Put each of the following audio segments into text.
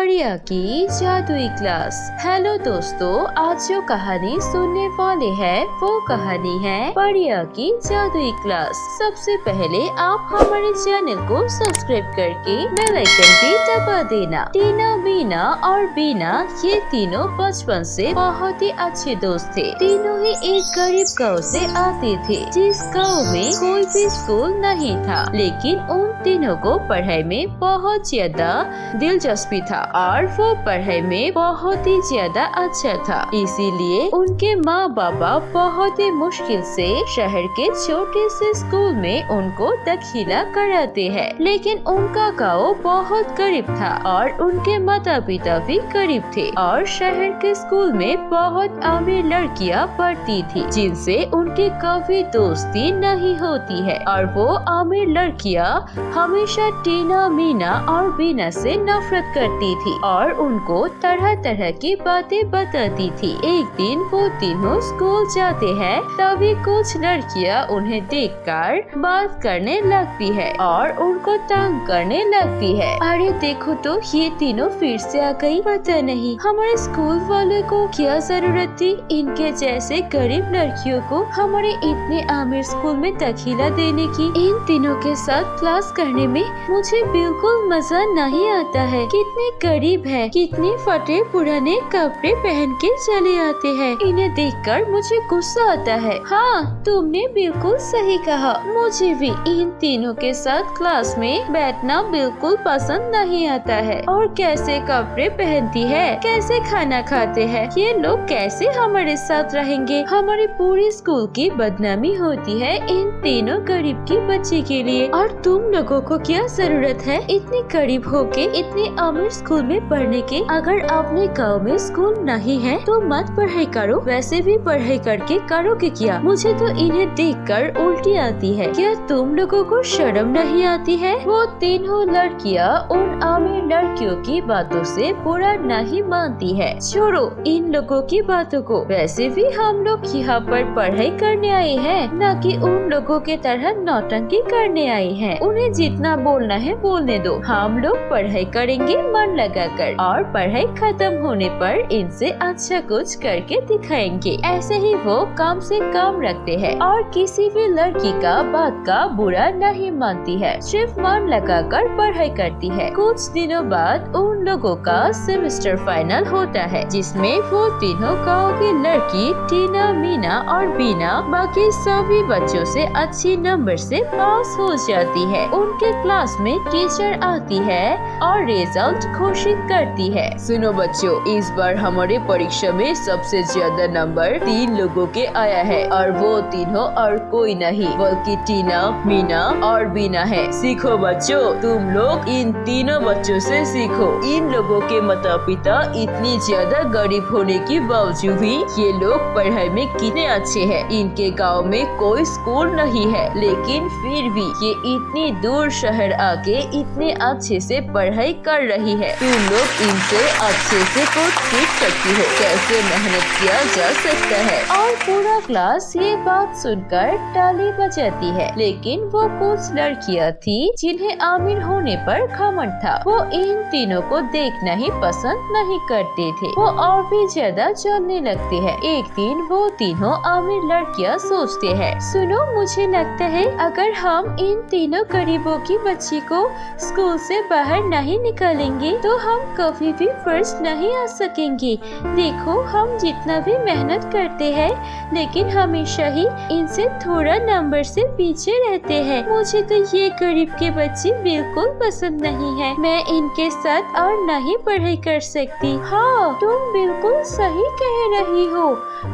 पढ़िया की जादुई क्लास। हेलो दोस्तों, आज जो कहानी सुनने वाले हैं वो कहानी है पढ़िया की जादुई क्लास। सबसे पहले आप हमारे चैनल को सब्सक्राइब करके बेल आइकन भी दबा देना। टीना, मीना और बीना ये तीनों बचपन से बहुत ही अच्छे दोस्त थे। तीनों ही एक गरीब गाँव से आते थे, जिस गाँव में कोई भी स्कूल नहीं था, लेकिन उन तीनों को पढ़ाई में बहुत ज्यादा दिलचस्पी था और वो पढ़ाई में बहुत ही ज्यादा अच्छा था। इसीलिए उनके माँ बाबा बहुत ही मुश्किल से शहर के छोटे से स्कूल में उनको दाखिला कराते हैं। लेकिन उनका गाँव बहुत गरीब था और उनके माता पिता भी गरीब थे और शहर के स्कूल में बहुत अमीर लड़कियाँ पढ़ती थी, जिनसे उनकी कभी दोस्ती नहीं होती है। और वो अमीर लड़कियाँ हमेशा टीना, मीना और बीना से नफरत करती थी और उनको तरह तरह की बातें बताती थी। एक दिन वो तीनों स्कूल जाते हैं, तभी कुछ लड़कियां उन्हें देखकर बात करने लगती है और उनको तंग करने लगती है। अरे देखो तो, ये तीनों फिर से आ गई। पता नहीं हमारे स्कूल वाले को क्या जरूरत थी इनके जैसे गरीब लड़कियों को हमारे इतने अमीर स्कूल में दाखिला देने की। इन तीनों के साथ क्लास करने में मुझे बिल्कुल मजा नहीं आता है। कितने गरीब है, कितने फटे पुराने कपड़े पहन के चले आते हैं। इन्हें देखकर मुझे गुस्सा आता है। हाँ, तुमने बिल्कुल सही कहा। मुझे भी इन तीनों के साथ क्लास में बैठना बिल्कुल पसंद नहीं आता है। और कैसे कपड़े पहनती है, कैसे खाना खाते हैं, ये लोग कैसे हमारे साथ रहेंगे। हमारी पूरी स्कूल की बदनामी होती है इन तीनों गरीब की बच्ची के लिए। और तुम लोगों को क्या जरूरत है इतनी गरीब होके इतने अमीर स्कूल में पढ़ने के। अगर अपने गाँव में स्कूल नहीं है तो मत पढ़ाई करो। वैसे भी पढ़ाई करके करोगे क्या। मुझे तो इन्हें देखकर उल्टी आती है। क्या तुम लोगों को शर्म नहीं आती है। वो तीनों लड़कियाँ उन अमीर लड़कियों की बातों से बुरा नहीं मानती है। छोड़ो इन लोगों की बातों को। वैसे भी हम लोग यहाँ पर पढ़ाई करने आए हैं, न कि उन लोगों के तरह नौटंकी करने आए हैं। उन्हें जितना बोलना है बोलने दो। हम लोग पढ़ाई करेंगे मन लगाकर और पढ़ाई खत्म होने पर इनसे अच्छा कुछ करके दिखाएंगे। ऐसे ही वो कम से कम रखते हैं और किसी भी लड़की का बात का बुरा नहीं मानती है, सिर्फ मन लगाकर पढ़ाई करती है। कुछ दिनों बाद उन लोगों का सेमेस्टर फाइनल होता है, जिसमें वो तीनों गाँव की लड़की टीना, मीना और बीना बाकी सभी बच्चों से अच्छे नंबर से पास हो जाती है। उनके क्लास में टीचर आती है और रिजल्ट घोषित करती है। सुनो बच्चों, इस बार हमारे परीक्षा में सबसे ज्यादा नंबर 3 लोगों के आया है और वो तीनों और कोई नहीं बल्कि टीना, मीना और बीना है। सीखो बच्चों, तुम लोग इन तीनों बच्चों से सीखो। इन लोगों के माता पिता इतनी ज्यादा गरीब होने के बावजूद भी ये लोग पढ़ाई में कितने अच्छे हैं। इनके गाँव में कोई स्कूल नहीं है, लेकिन फिर भी ये इतनी दूर शहर आके इतने अच्छे से पढ़ाई कर रही है। तुम लोग इनसे अच्छे से कुछ सीख सकती हो, कैसे मेहनत किया जा सकता है। और पूरा क्लास ये बात सुनकर ताली बजाती है। लेकिन वो कुछ लड़कियाँ थी जिन्हें अमीर होने पर घमंड था। वो इन तीनों को देखना ही पसंद नहीं करते थे। वो और भी ज्यादा जलने लगते हैं। एक दिन वो तीनों अमीर लड़कियाँ सोचते हैं, सुनो मुझे लगता है अगर हम इन तीनों गरीबों की बच्ची को स्कूल से बाहर नहीं निकालेंगे तो हम कभी भी फर्स्ट नहीं आ सकेंगे। देखो हम जितना भी मेहनत करते हैं लेकिन हमेशा ही इनसे थोड़ा नंबर से पीछे रहते हैं। मुझे तो ये गरीब के बच्चे बिल्कुल पसंद नहीं है। मैं इनके साथ और नहीं पढ़ाई कर सकती। हाँ, तुम बिल्कुल सही कह रही हो।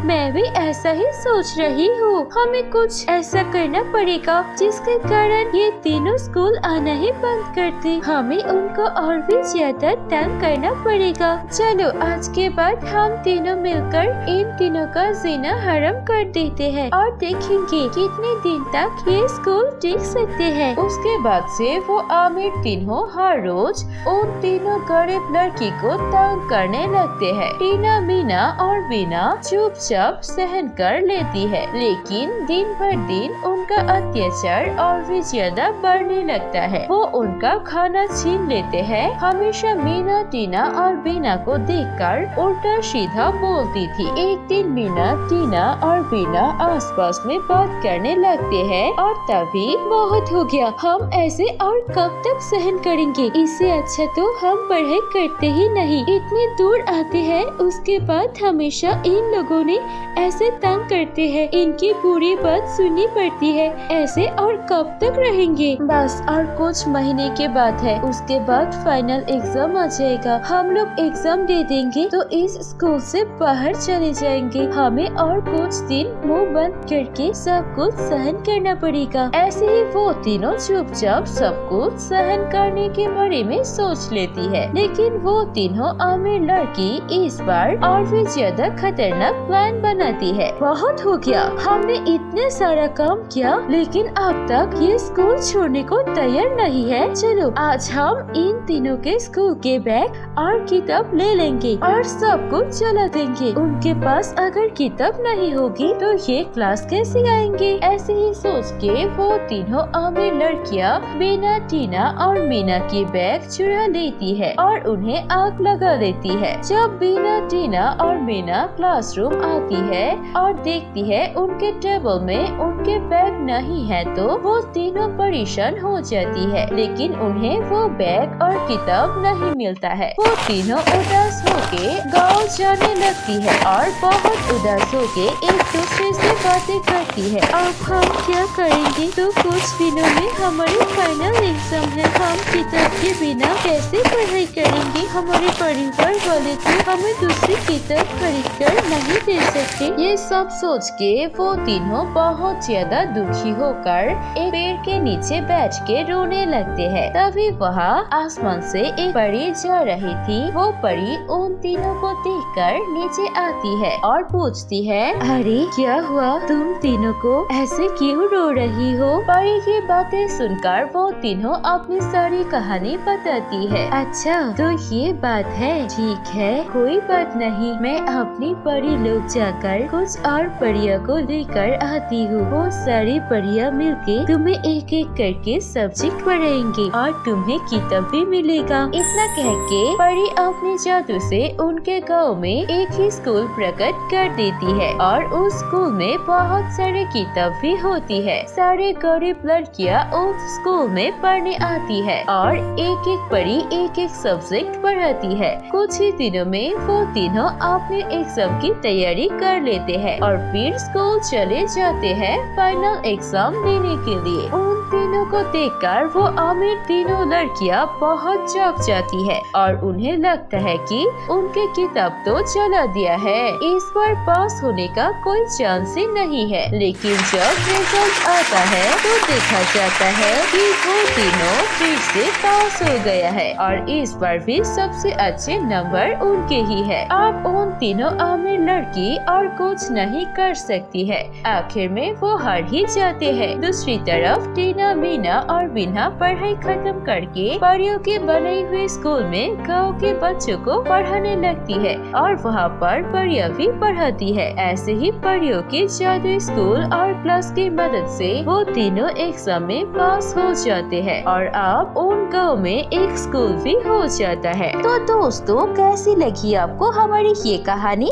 मैं भी ऐसा ही सोच रही हूँ। हमें कुछ ऐसा करना पड़ेगा जिसके कारण ये तीनों स्कूल आना ही बंद कर दे। हमें उनको और भी ज्यादा तंग करना पड़ेगा। चलो आज के बाद हम तीनों मिलकर इन तीनों का जीना हराम कर देते हैं और देखेंगे कितने दिन तक ये स्कूल टिक सकते हैं। उसके बाद से वो अमीर तीनों हर रोज उन तीनों गरीब लड़की को तंग करने लगते हैं। टीना, मीना और बीना चुपचाप सहन कर लेती है, लेकिन दिन भर दिन उनका का अत्याचार और भी ज्यादा बढ़ने लगता है। वो उनका खाना छीन लेते हैं। हमेशा मीना टीना और बीना को देखकर उल्टा सीधा बोलती थी। एक दिन मीना टीना और बीना आसपास में बात करने लगते हैं और तभी बहुत हो गया, हम ऐसे और कब तक सहन करेंगे, इससे अच्छा तो हम पढ़ाई करते ही नहीं, इतने दूर आते हैं उसके बाद हमेशा इन लोगों ने ऐसे तंग करते हैं, इनकी पूरी बात सुननी पड़ती है, ऐसे और कब तक रहेंगे। बस और कुछ महीने के बाद है, उसके बाद फाइनल एग्जाम आ जाएगा, हम लोग एग्जाम दे देंगे तो इस स्कूल से बाहर चले जाएंगे, हमें और कुछ दिन मुंह बंद करके सब कुछ सहन करना पड़ेगा। ऐसे ही वो तीनों चुपचाप सब कुछ सहन करने के बारे में सोच लेती है। लेकिन वो तीनों अमीर लड़की इस बार और भी ज्यादा खतरनाक प्लान बनाती है। बहुत हो गया, हमने इतने सारा काम किया लेकिन अब तक ये स्कूल छोड़ने को तैयार नहीं है। चलो आज हम इन तीनों के स्कूल के बैग और किताब ले लेंगे और सब कुछ चला देंगे। उनके पास अगर किताब नहीं होगी तो ये क्लास कैसे आएंगे। ऐसे ही सोच के वो तीनों अमीर लड़कियां बीना टीना और मीना की बैग चुरा लेती है और उन्हें आग लगा देती है। जब बीना टीना और मीना क्लासरूम आती है और देखती है उनके टेबल में उनके बैग नहीं है तो वो तीनों परेशान हो जाती है, लेकिन उन्हें वो बैग और किताब नहीं मिलता है। वो तीनों उदास होके गाँव जाने लगती है और बहुत उदास होके एक दूसरे से बातें करती है। अब हम क्या करेंगे, तो कुछ दिनों में हमारी फाइनल एग्जाम है, हम किताब के बिना कैसे पढ़ाई करेंगे। हमारे परिवार वाले तो हमें दूसरी किताब खरीद कर नहीं दे सकते। ये सब सोच के वो तीनों बहुत ज्यादा दुखी होकर एक पेड़ के नीचे बैठ के रोने लगते हैं। तभी वहाँ आसमान से एक परी जा रही थी। वो परी उन तीनों को देखकर नीचे आती है और पूछती है, अरे क्या हुआ, तुम तीनों को ऐसे क्यों रो रही हो। परी की बातें सुनकर वो तीनों अपनी सारी कहानी बताती है। अच्छा तो ये बात है, ठीक है कोई बात नहीं, मैं अपनी परी लोग जाकर कुछ और परियों को लेकर आती हूँ। वो सारी परियां मिलके तुम्हें एक एक करके सब्जेक्ट पढ़ाएंगे और तुम्हें किताब भी मिलेगा। इतना कह के परी अपने जादू से उनके गाँव में एक ही स्कूल प्रकट कर देती है और उस स्कूल में बहुत सारे किताब भी होती है। सारे गरीब लड़कियाँ उस स्कूल में पढ़ने आती है और एक एक परी एक एक सब्जेक्ट पढ़ाती है। कुछ ही दिनों में वो तीनों अपने एग्जाम की तैयारी कर लेते हैं और फिर स्कूल चले जाते हैं फाइनल एग्जाम देने के लिए। उन तीनों को देखकर वो अमीर तीनों लड़कियां बहुत चौंक जाती है और उन्हें लगता है कि उनके किताब तो चला दिया है, इस बार पास होने का कोई चांस ही नहीं है। लेकिन जब रिजल्ट आता है तो देखा जाता है कि वो तीनों फिर से पास हो गया है और इस बार भी सबसे अच्छे नंबर उनके ही है। अब उन तीनों अमीर लड़की और कुछ नहीं कर सकती है, आखिर में वो हार ही जाते हैं। दूसरी तरफ टीना मीना और बीना पढ़ाई खत्म करके परियों के बने हुए स्कूल में गाँव के बच्चों को पढ़ाने लगती है और वहाँ पर परियां भी पढ़ाती है। ऐसे ही परियों के जादू स्कूल और क्लास की मदद से वो तीनों एग्जाम में पास हो जाते हैं और अब उन गाँव में एक स्कूल भी हो जाता है। तो दोस्तों कैसी लगी आपको हमारी ये कहानी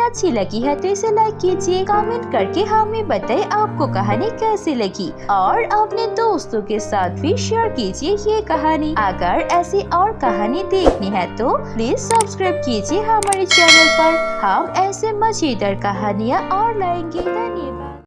अच्छी लगी है तो इसे लाइक कीजिए, कमेंट करके हमें बताइए आपको कहानी कैसी लगी और अपने दोस्तों के साथ भी शेयर कीजिए ये कहानी। अगर ऐसी और कहानी देखनी है तो प्लीज सब्सक्राइब कीजिए हमारे चैनल पर, हम ऐसे मजेदार कहानियाँ और लाएंगे। धन्यवाद।